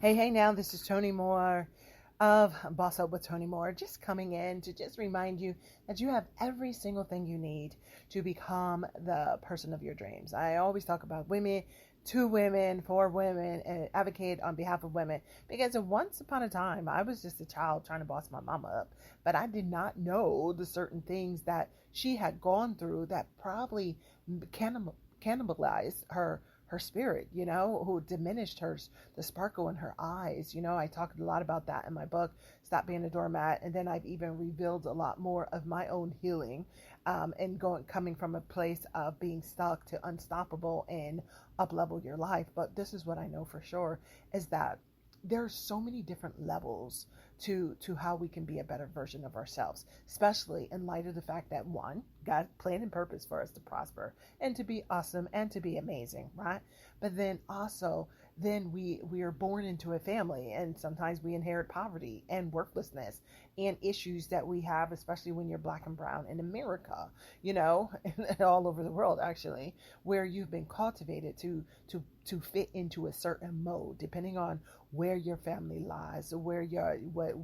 Hey, now, this is Toni Moore of BawseUp with Toni Moore, just coming in to just remind you that you have every single thing you need to become the person of your dreams. I always talk about women, to women, for women, and advocate on behalf of women because once upon a time, I was just a child trying to boss my mama up, but I did not know the certain things that she had gone through that probably cannibalized her spirit, who diminished the sparkle in her eyes. I talked a lot about that in my book, Stop Being a Doormat. And then I've even revealed a lot more of my own healing, and coming from a place of being stuck to unstoppable and up level your life. But this is what I know for sure is that there are so many different levels to how we can be a better version of ourselves, especially in light of the fact that one, God planned and purpose for us to prosper and to be awesome and to be amazing, right? But then also, then we are born into a family, and sometimes we inherit poverty and worthlessness and issues that we have, especially when you're black and brown in America, and all over the world actually, where you've been cultivated to fit into a certain mode, depending on where your family lies, or where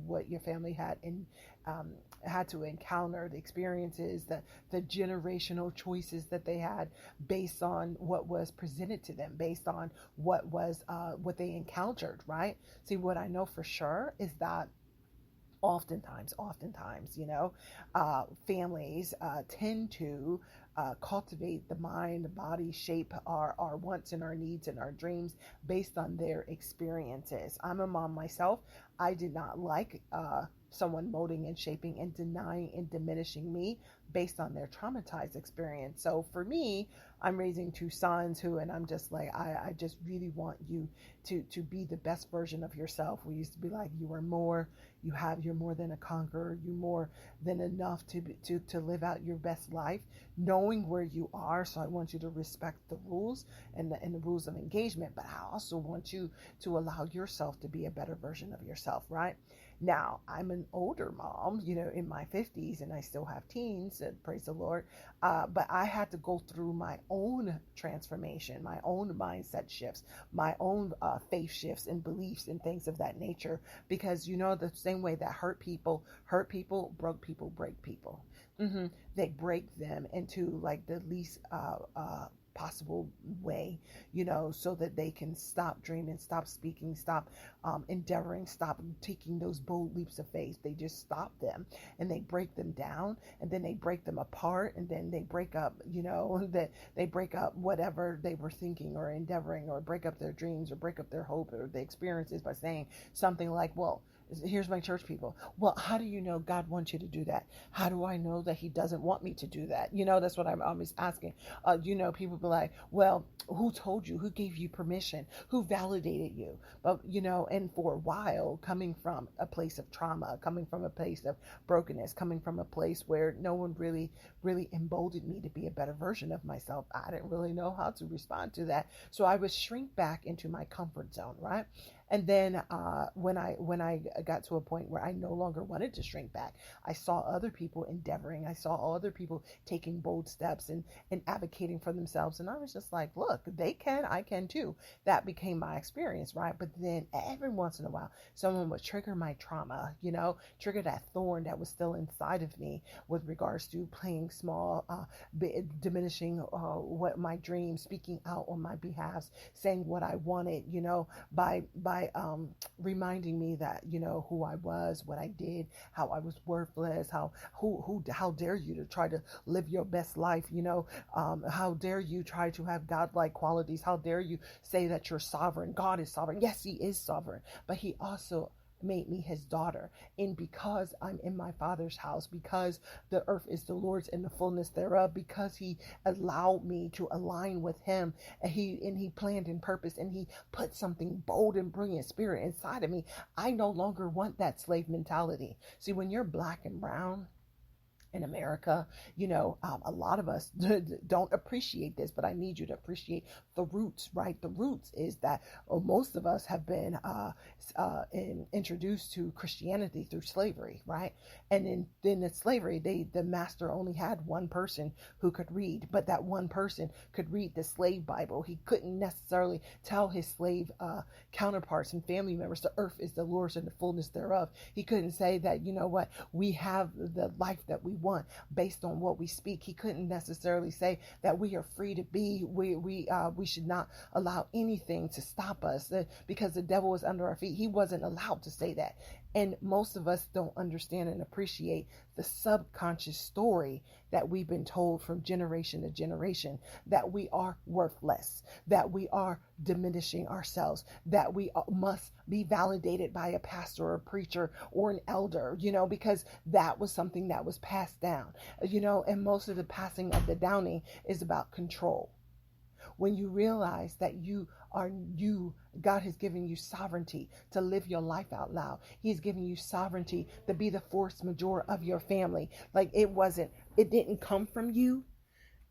what your family um, had to encounter, the experiences, the generational choices that they had based on what was presented to them, based on what they encountered, right? See, what I know for sure is that oftentimes, families tend to cultivate the mind, the body, shape our wants and our needs and our dreams based on their experiences. I'm a mom myself. I did not like someone molding and shaping and denying and diminishing me based on their traumatized experience. So for me, I'm raising two sons and I'm just like, I just really want you to be the best version of yourself. We used to be like, you're more than a conqueror, you're more than enough to live out your best life, knowing where you are. So I want you to respect the rules and the rules of engagement, but I also want you to allow yourself to be a better version of yourself, right? Now, I'm an older mom, in my 50s, and I still have teens, and praise the Lord. But I had to go through my own transformation, my own mindset shifts, my own faith shifts and beliefs and things of that nature. Because, the same way that hurt people, broke people, break people. They break them into like the least possible way, so that they can stop dreaming, stop speaking, stop endeavoring, stop taking those bold leaps of faith. They just stop them and they break them down, and then they break them apart, and then they break up, that they break up whatever they were thinking or endeavoring, or break up their dreams, or break up their hope or the experiences by saying something like, well, here's my church people. Well, how do you know God wants you to do that? How do I know that He doesn't want me to do that? That's what I'm always asking. People be like, well, who told you? Who gave you permission? Who validated you? But, and for a while, coming from a place of trauma, coming from a place of brokenness, coming from a place where no one really emboldened me to be a better version of myself, I didn't really know how to respond to that. So I would shrink back into my comfort zone, right? And then when I got to a point where I no longer wanted to shrink back, I saw other people endeavoring. I saw other people taking bold steps and advocating for themselves. And I was just like, look, they can, I can too. That became my experience, right? But then every once in a while, someone would trigger my trauma, trigger that thorn that was still inside of me with regards to playing small, diminishing what my dreams, speaking out on my behalf, saying what I wanted, by reminding me that who I was, what I did, how I was worthless, how dare you to try to live your best life, how dare you try to have godlike qualities, how dare you say that you're sovereign. God is sovereign. Yes, He is sovereign, but He also made me His daughter. And because I'm in my Father's house, because the earth is the Lord's and the fullness thereof, because He allowed me to align with Him, and He planned and purposed, and He put something bold and brilliant spirit inside of me, I no longer want that slave mentality. See, when you're black and brown in America, a lot of us don't appreciate this, but I need you to appreciate the roots, right? The roots is that most of us have been introduced to Christianity through slavery, right? And then in slavery, the master only had one person who could read, but that one person could read the slave Bible. He couldn't necessarily tell his slave counterparts and family members, the earth is the Lord's and the fullness thereof. He couldn't say that, you know what, we have the life that we want based on what we speak. He couldn't necessarily say that we are free to be. We should not allow anything to stop us because the devil is under our feet. He wasn't allowed to say that. And most of us don't understand and appreciate the subconscious story that we've been told from generation to generation, that we are worthless, that we are diminishing ourselves, that we must be validated by a pastor or a preacher or an elder, because that was something that was passed down, and most of the passing of the downing is about control. When you realize that God has given you sovereignty to live your life out loud. He's given you sovereignty to be the force majeure of your family. Like it didn't come from you.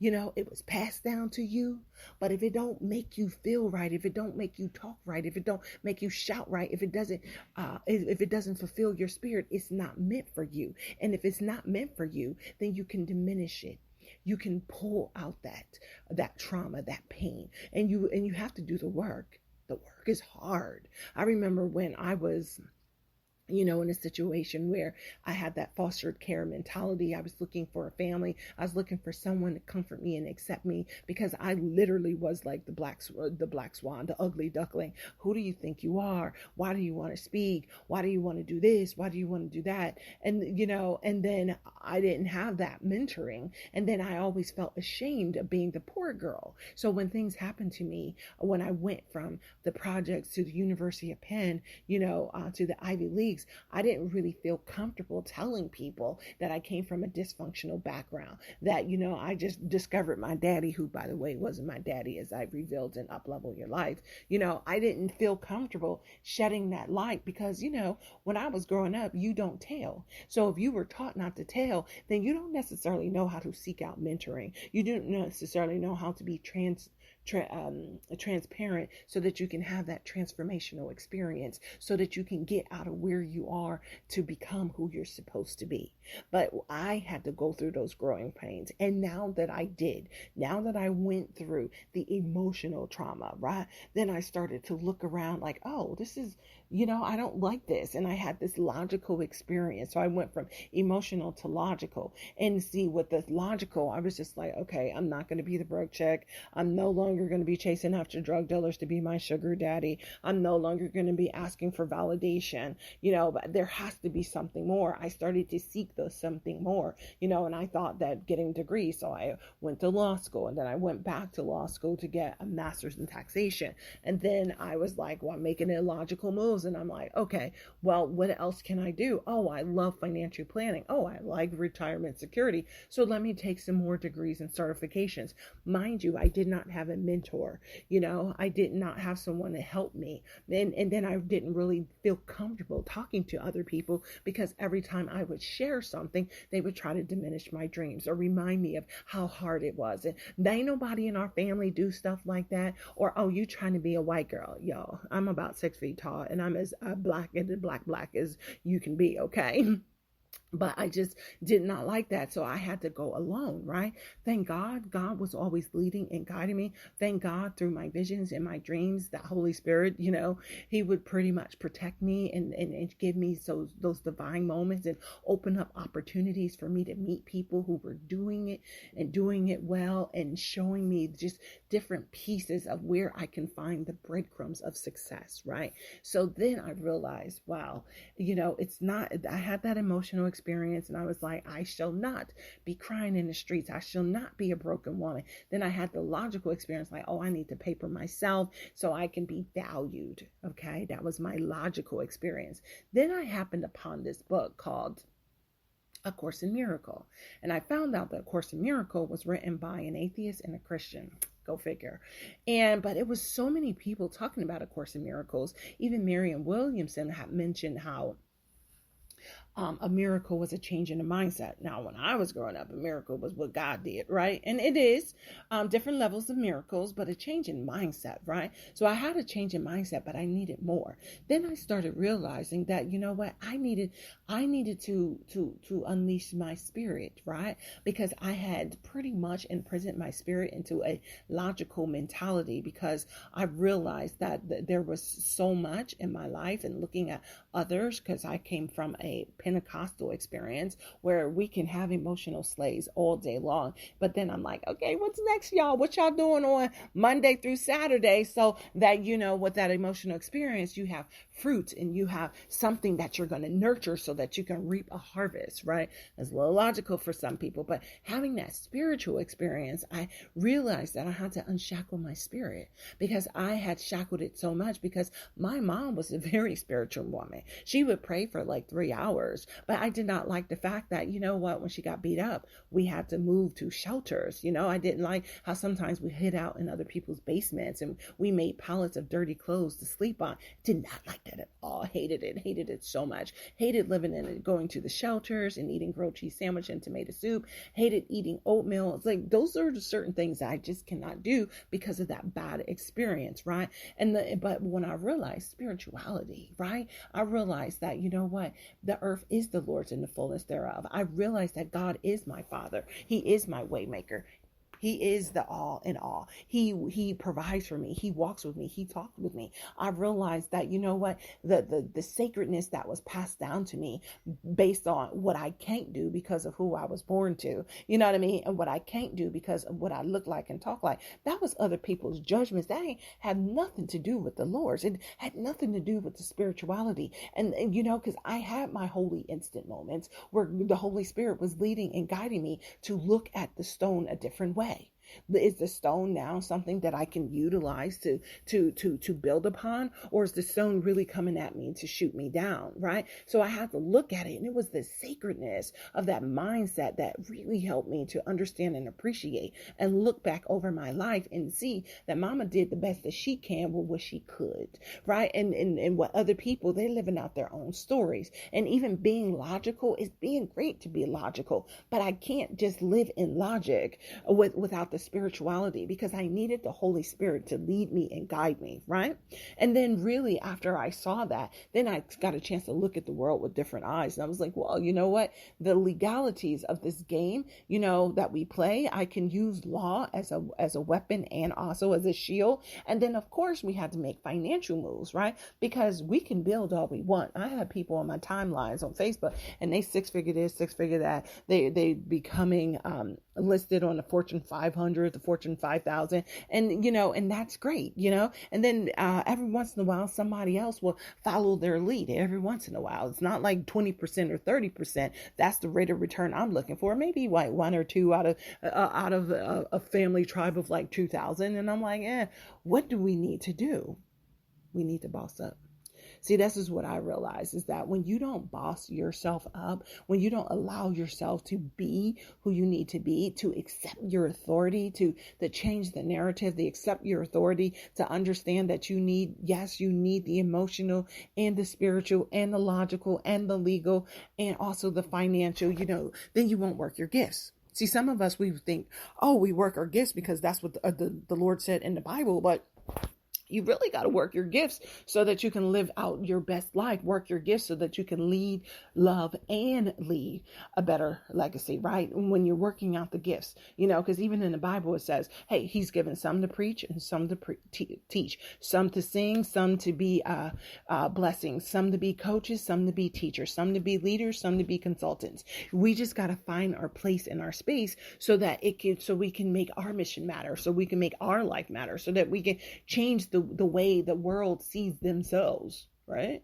It was passed down to you. But if it don't make you feel right, if it don't make you talk right, if it don't make you shout right, if it doesn't fulfill your spirit, it's not meant for you. And if it's not meant for you, then you can diminish it. You can pull out that trauma, that pain, and you have to do the work. The work is hard. I remember when I was in a situation where I had that foster care mentality. I was looking for a family. I was looking for someone to comfort me and accept me because I literally was like the black swan, the ugly duckling. Who do you think you are? Why do you want to speak? Why do you want to do this? Why do you want to do that? And, and then I didn't have that mentoring. And then I always felt ashamed of being the poor girl. So when things happened to me, when I went from the projects to the University of Penn, to the Ivy League, I didn't really feel comfortable telling people that I came from a dysfunctional background, that, I just discovered my daddy, who, by the way, wasn't my daddy, as I revealed in Up-Level Your Life. I didn't feel comfortable shedding that light because, when I was growing up, you don't tell. So if you were taught not to tell, then you don't necessarily know how to seek out mentoring. You don't necessarily know how to be transparent so that you can have that transformational experience, so that you can get out of where you are to become who you're supposed to be. But I had to go through those growing pains. And now that I went through the emotional trauma, right? Then I started to look around like, oh, this is, I don't like this. And I had this logical experience. So I went from emotional to logical. And see, with the logical, I was just like, okay, I'm not going to be the broke chick. I'm no longer going to be chasing after drug dealers to be my sugar daddy. I'm no longer going to be asking for validation, but there has to be something more. I started to seek something more, and I thought that getting degrees. So I went to law school, and then I went back to law school to get a master's in taxation. And then I was like, well, I'm making illogical moves. And I'm like, okay, well, what else can I do? Oh, I love financial planning. Oh, I like retirement security. So let me take some more degrees and certifications. Mind you, I did not have a mentor. I did not have someone to help me. And then I didn't really feel comfortable talking to other people because every time I would share something, they would try to diminish my dreams or remind me of how hard it was. And ain't nobody in our family do stuff like that. Or, oh, you trying to be a white girl. Yo, I'm about 6 feet tall and I'm as black as you can be. Okay. But I just did not like that. So I had to go alone, right? Thank God. God was always leading and guiding me. Thank God through my visions and my dreams, that Holy Spirit, he would pretty much protect me and give me those divine moments and open up opportunities for me to meet people who were doing it and doing it well and showing me just different pieces of where I can find the breadcrumbs of success, right? So then I realized, wow, it's not, I had that emotional experience and I was like, I shall not be crying in the streets. I shall not be a broken woman. Then I had the logical experience like, oh, I need to pay for myself so I can be valued. Okay. That was my logical experience. Then I happened upon this book called A Course in Miracle. And I found out that A Course in Miracle was written by an atheist and a Christian. Go figure. But it was so many people talking about A Course in Miracles. Even Marianne Williamson had mentioned how a miracle was a change in the mindset. Now, when I was growing up, a miracle was what God did, right? And it is different levels of miracles, but a change in mindset, right? So I had a change in mindset, but I needed more. Then I started realizing that, you know what, I needed to unleash my spirit, right? Because I had pretty much imprisoned my spirit into a logical mentality, because I realized that there was so much in my life, and looking at others, because I came from a pentecostal experience where we can have emotional slaves all day long. But then I'm like, okay, what's next, y'all? What y'all doing on Monday through Saturday? So that, with that emotional experience, you have fruit and you have something that you're going to nurture so that you can reap a harvest, right? That's a little logical for some people, but having that spiritual experience, I realized that I had to unshackle my spirit, because I had shackled it so much, because my mom was a very spiritual woman. She would pray for like 3 hours, but I did not like the fact that, when she got beat up, we had to move to shelters. I didn't like how sometimes we hid out in other people's basements and we made pallets of dirty clothes to sleep on. Did not like that at all. Hated it so much. Hated living in it, going to the shelters and eating grilled cheese sandwich and tomato soup. Hated eating oatmeal. It's like, those are the certain things that I just cannot do because of that bad experience, right? But when I realized spirituality, right, I realized that, the earth is the Lord's and the fullness thereof. I realized that God is my Father. He is my way maker. He is the all in all. He provides for me. He walks with me. He talks with me. I realized that, the sacredness that was passed down to me based on what I can't do because of who I was born to, you know what I mean? And what I can't do because of what I look like and talk like, that was other people's judgments. That ain't had nothing to do with the Lord's. It had nothing to do with the spirituality. And because I had my holy instant moments where the Holy Spirit was leading and guiding me to look at the stone a different way. Is the stone now something that I can utilize to build upon, or is the stone really coming at me to shoot me down, right? So I had to look at it, and it was the sacredness of that mindset that really helped me to understand and appreciate and look back over my life and see that mama did the best that she can with what she could, right? And what other people, they're living out their own stories. And even being logical is being great to be logical, but I can't just live in logic without the spirituality, because I needed the Holy Spirit to lead me and guide me, right? And then really after I saw that, then I got a chance to look at the world with different eyes. And I was like, well, you know what? The legalities of this game, that we play, I can use law as a weapon and also as a shield. And then of course we had to make financial moves, right? Because we can build all we want. I have people on my timelines on Facebook, and they 6-figure this, 6-figure that. They becoming listed on the Fortune 500, the Fortune 5000, and and that's great, and then every once in a while somebody else will follow their lead. Every once in a while, it's not like 20% or 30%. That's the rate of return I'm looking for. Maybe like 1 or 2 out of a family tribe of like 2,000, and I'm like, what do we need to do? We need to boss up. See, this is what I realize, is that when you don't boss yourself up, when you don't allow yourself to be who you need to be, to accept your authority, to change the narrative, to accept your authority, to understand that you need the emotional and the spiritual and the logical and the legal and also the financial, then you won't work your gifts. See, some of us, we think, we work our gifts because that's what the Lord said in the Bible, but you really got to work your gifts so that you can live out your best life. Work your gifts so that you can lead, love, and leave a better legacy, right? When you're working out the gifts, because even in the Bible, it says, hey, he's given some to preach and some to teach, some to sing, some to be blessings, some to be coaches, some to be teachers, some to be leaders, some to be consultants. We just got to find our place in our space so that so we can make our mission matter, so we can make our life matter, so that we can change the way the world sees themselves, right?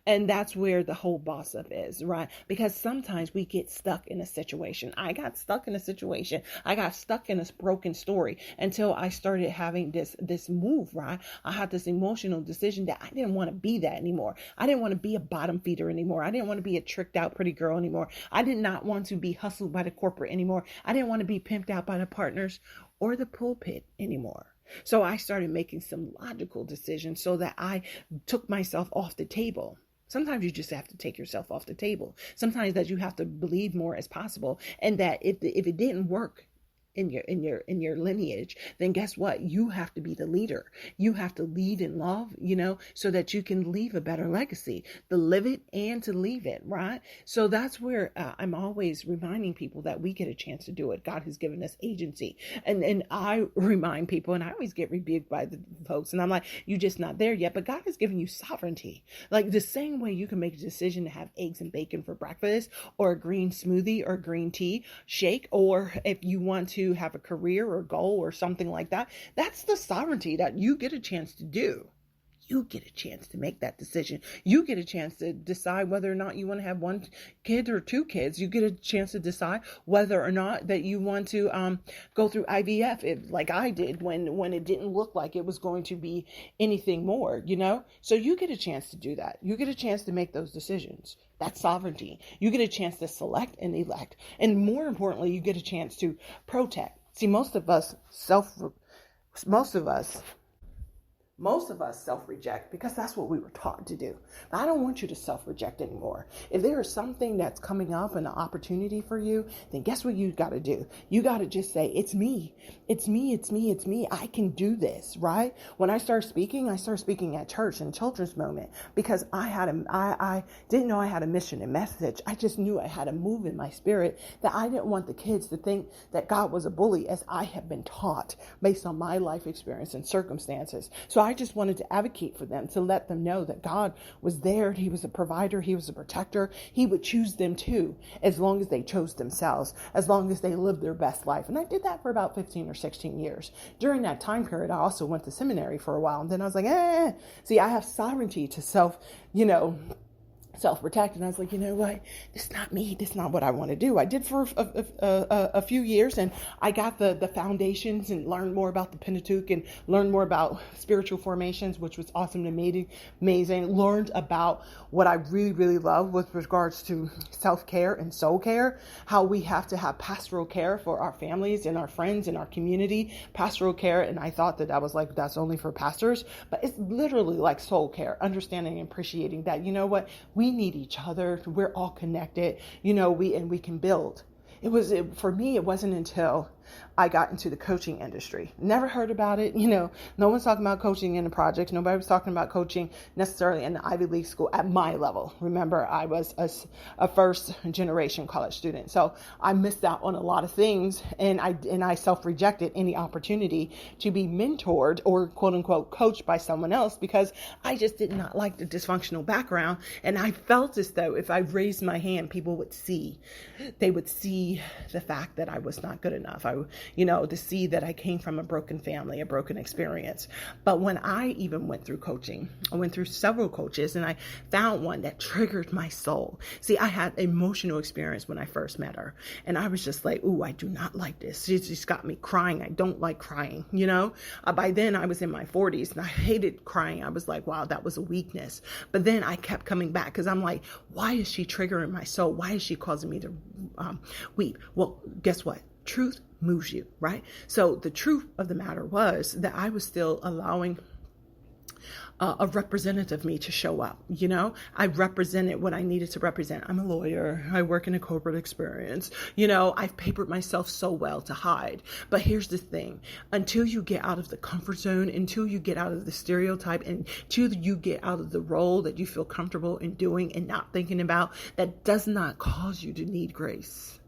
And that's where the whole BawseUp is, right? Because sometimes we get stuck in a situation. I got stuck in a situation. I got stuck in a broken story until I started having this move, right? I had this emotional decision that I didn't want to be that anymore. I didn't want to be a bottom feeder anymore. I didn't want to be a tricked out pretty girl anymore. I did not want to be hustled by the corporate anymore. I didn't want to be pimped out by the partners or the pulpit anymore. So I started making some logical decisions so that I took myself off the table. Sometimes you just have to take yourself off the table. Sometimes that you have to believe more as possible. And that if it didn't work in your lineage, then guess what? You have to be the leader. You have to lead in love, so that you can leave a better legacy, to live it and to leave it, right? So that's where I'm always reminding people that we get a chance to do it. God has given us agency. And I remind people, and I always get rebuked by the folks, and I'm like, you're just not there yet. But God has given you sovereignty. Like the same way you can make a decision to have eggs and bacon for breakfast, or a green smoothie or green tea shake, or if you want to have a career or goal or something like that, that's the sovereignty that you get a chance to do. You get a chance to make that decision. You get a chance to decide whether or not you want to have one kid or two kids. You get a chance to decide whether or not that you want to go through IVF, like I did when it didn't look like it was going to be anything more, So you get a chance to do that. You get a chance to make those decisions. That's sovereignty. You get a chance to select and elect. And more importantly, you get a chance to protect. See, most of us self-reject because that's what we were taught to do. I don't want you to self-reject anymore. If there is something that's coming up and an opportunity for you, then guess what you got to do? You got to just say, it's me. It's me. It's me. It's me. I can do this, right? When I started speaking at church in children's moment because I didn't know I had a mission and message. I just knew I had a move in my spirit that I didn't want the kids to think that God was a bully as I have been taught based on my life experience and circumstances. So I just wanted to advocate for them, to let them know that God was there. He was a provider. He was a protector. He would choose them too, as long as they chose themselves, as long as they lived their best life. And I did that for about 15 or 16 years. During that time period, I also went to seminary for a while. And then I was like, see, I have sovereignty to self-protect. And I was like, you know what? This is not me. This is not what I want to do. I did for a few years, and I got the foundations and learned more about the Pentateuch and learned more about spiritual formations, which was awesome and amazing. Learned about what I really, really love with regards to self-care and soul care, how we have to have pastoral care for our families and our friends and our community, pastoral care. And I thought that was like, that's only for pastors, but it's literally like soul care, understanding and appreciating that, we need each other. We're all connected, we can build. For me, it wasn't until I got into the coaching industry. Never heard about it. No one's talking about coaching in the projects. Nobody was talking about coaching necessarily in the Ivy League school at my level. Remember, I was a first generation college student. So I missed out on a lot of things, and I self-rejected any opportunity to be mentored or quote unquote coached by someone else because I just did not like the dysfunctional background. And I felt as though if I raised my hand, people would see. They would see the fact that I was not good enough. To see that I came from a broken family, a broken experience. But when I even went through coaching, I went through several coaches, and I found one that triggered my soul. See, I had emotional experience when I first met her, and I was just like, ooh, I do not like this. She just got me crying. I don't like crying, By then I was in my 40s, and I hated crying. I was like, wow, that was a weakness. But then I kept coming back because I'm like, why is she triggering my soul? Why is she causing me to weep? Well, guess what? Truth moves you, right? So the truth of the matter was that I was still allowing a representative me to show up. I represented what I needed to represent. I'm a lawyer. I work in a corporate experience. I've papered myself so well to hide. But here's the thing. Until you get out of the comfort zone, until you get out of the stereotype, until you get out of the role that you feel comfortable in doing and not thinking about, that does not cause you to need grace.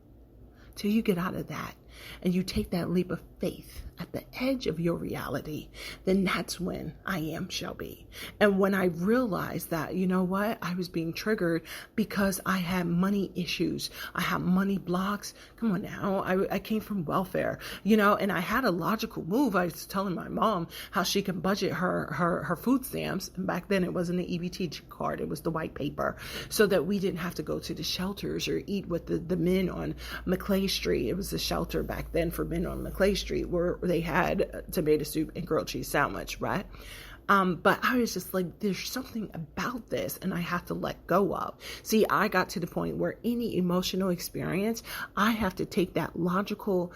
Till you get out of that and you take that leap of faith at the edge of your reality, then that's when I am shall be. And when I realized that, I was being triggered because I had money issues. I had money blocks. Come on now. I came from welfare, and I had a logical move. I was telling my mom how she can budget her food stamps. And back then it wasn't the EBT card. It was the white paper, so that we didn't have to go to the shelters or eat with the men on McClay Street. It was a shelter back then for men on McClay Street where they had tomato soup and grilled cheese sandwich, right? But I was just like, there's something about this and I have to let go of. See, I got to the point where any emotional experience, I have to take that logical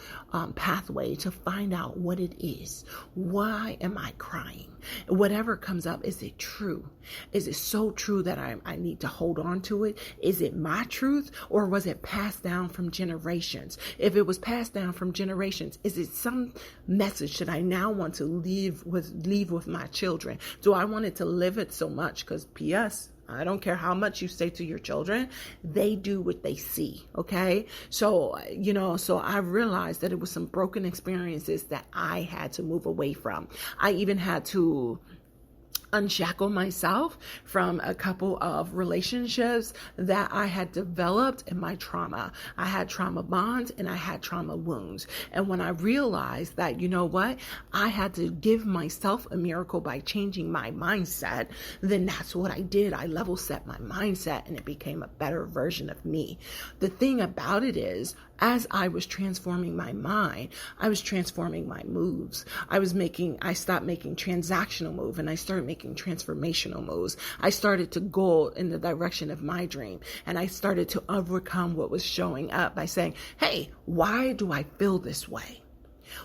pathway to find out what it is. Why am I crying? Whatever comes up, is it true? Is it so true that I need to hold on to it? Is it my truth, or was it passed down from generations? If it was passed down from generations, is it some message that I now want to leave with my children? Do I want it to live it so much? Because P.S., I don't care how much you say to your children, they do what they see. Okay. So, so I realized that it was some broken experiences that I had to move away from. I even had to unshackle myself from a couple of relationships that I had developed in my trauma. I had trauma bonds and I had trauma wounds. And when I realized that, I had to give myself a miracle by changing my mindset, then that's what I did. I level set my mindset and it became a better version of me. The thing about it is, as I was transforming my mind, I was transforming my moves. I stopped making transactional moves and I started making transformational moves. I started to go in the direction of my dream, and I started to overcome what was showing up by saying, hey, why do I feel this way?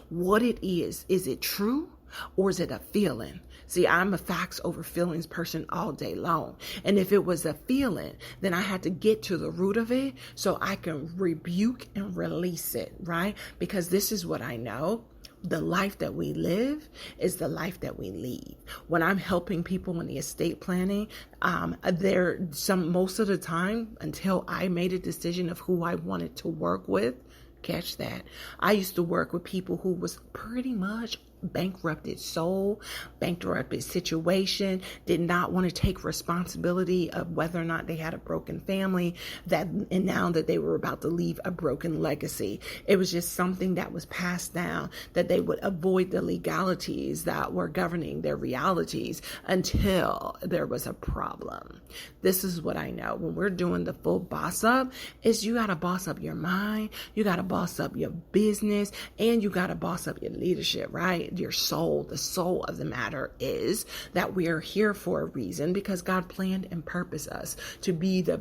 What it is it true? Or is it a feeling? See, I'm a facts over feelings person all day long. And if it was a feeling, then I had to get to the root of it so I can rebuke and release it, right? Because this is what I know. The life that we live is the life that we lead. When I'm helping people in the estate planning, most of the time, until I made a decision of who I wanted to work with, catch that, I used to work with people who was pretty much bankrupted soul, bankrupted situation, did not want to take responsibility of whether or not they had a broken family, and now that they were about to leave a broken legacy. It was just something that was passed down, that they would avoid the legalities that were governing their realities until there was a problem. This is what I know. When we're doing the full boss up, is you got to boss up your mind, you got to boss up your business, and you got to boss up your leadership, right? Your soul. The soul of the matter is that we are here for a reason, because God planned and purposed us to be the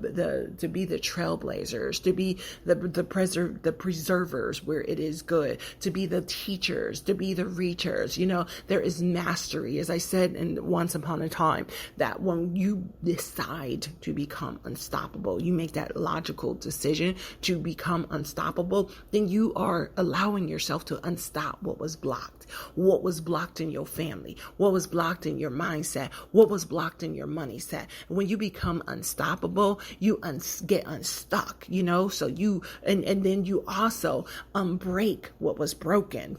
trailblazers, to be the preservers where it is good, to be the teachers, to be the reachers. There is mastery, as I said once upon a time, that when you decide to become unstoppable, you make that logical decision to become unstoppable, then you are allowing yourself to unstop what was blocked. What was blocked in your family, what was blocked in your mindset, what was blocked in your money set. When you become unstoppable, you get unstuck, so you, and then you also break what was broken,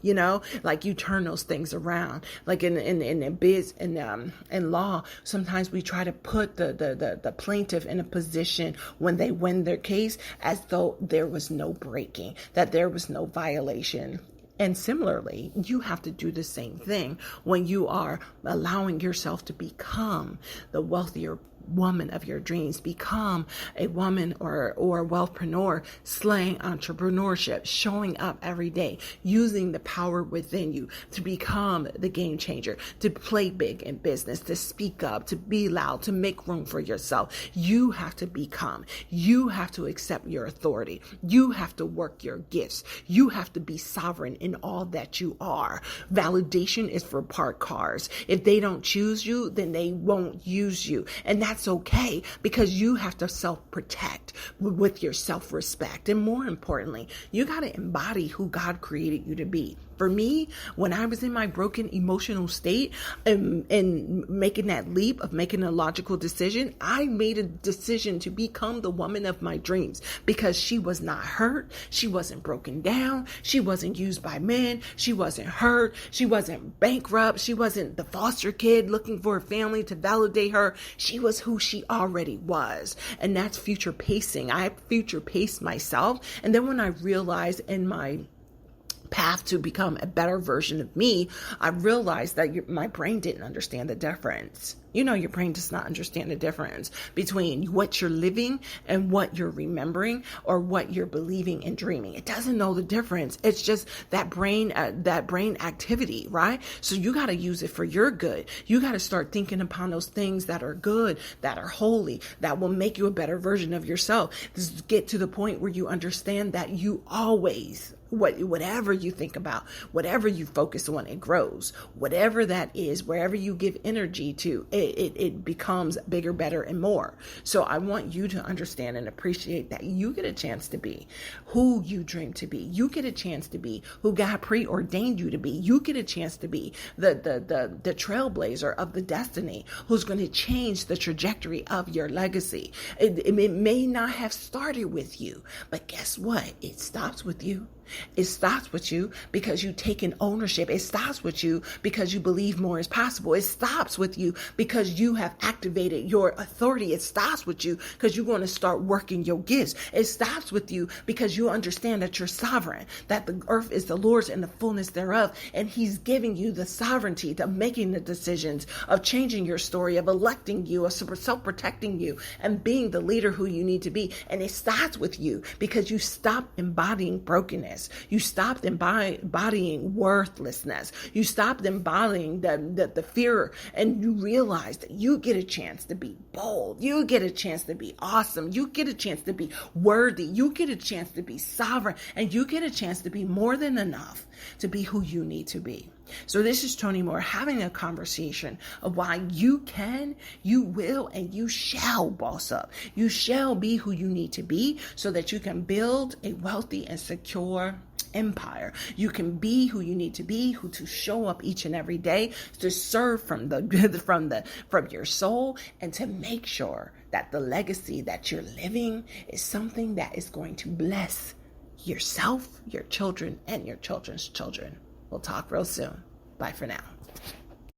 like you turn those things around. Like in biz and law, sometimes we try to put the plaintiff in a position when they win their case as though there was no breaking, that there was no violation. And similarly, you have to do the same thing when you are allowing yourself to become the wealthier woman of your dreams, become a woman or a wealthpreneur, slaying entrepreneurship, showing up every day, using the power within you to become the game changer, to play big in business, to speak up, to be loud, to make room for yourself. You have to you have to accept your authority. You have to work your gifts. You have to be sovereign in all that you are. Validation is for parked cars. If they don't choose you, then they won't use you. And that's okay, because you have to self-protect with your self-respect. And more importantly, you got to embody who God created you to be. For me, when I was in my broken emotional state and making that leap of making a logical decision, I made a decision to become the woman of my dreams, because she was not hurt. She wasn't broken down. She wasn't used by men. She wasn't hurt. She wasn't bankrupt. She wasn't the foster kid looking for a family to validate her. She was who she already was. And that's future pacing. I future paced myself. And then when I realized in my path to become a better version of me, I realized that my brain didn't understand the difference. You know, your brain does not understand the difference between what you're living and what you're remembering or what you're believing and dreaming. It doesn't know the difference. It's just that brain activity, right? So you got to use it for your good. You got to start thinking upon those things that are good, that are holy, that will make you a better version of yourself. Just get to the point where you understand that you always, whatever you think about, whatever you focus on, it grows. Whatever that is, wherever you give energy to, it becomes bigger, better, and more. So I want you to understand and appreciate that you get a chance to be who you dream to be. You get a chance to be who God preordained you to be. You get a chance to be the trailblazer of the destiny who's going to change the trajectory of your legacy. It may not have started with you, but guess what? It stops with you. It stops with you because you've taken ownership. It stops with you because you believe more is possible. It stops with you because you have activated your authority. It stops with you because you're going to start working your gifts. It stops with you because you understand that you're sovereign, that the earth is the Lord's and the fullness thereof. And he's giving you the sovereignty of making the decisions, of changing your story, of electing you, of self-protecting you, and being the leader who you need to be. And it starts with you because you stop embodying brokenness. You stopped embodying worthlessness. You stopped embodying the fear, and you realize that you get a chance to be bold. You get a chance to be awesome. You get a chance to be worthy. You get a chance to be sovereign, and you get a chance to be more than enough to be who you need to be. So this is Toni Moore having a conversation of why you can, you will, and you shall boss up. You shall be who you need to be so that you can build a wealthy and secure empire. You can be who you need to be, who to show up each and every day to serve from your soul, and to make sure that the legacy that you're living is something that is going to bless yourself, your children, and your children's children. We'll talk real soon. Bye for now.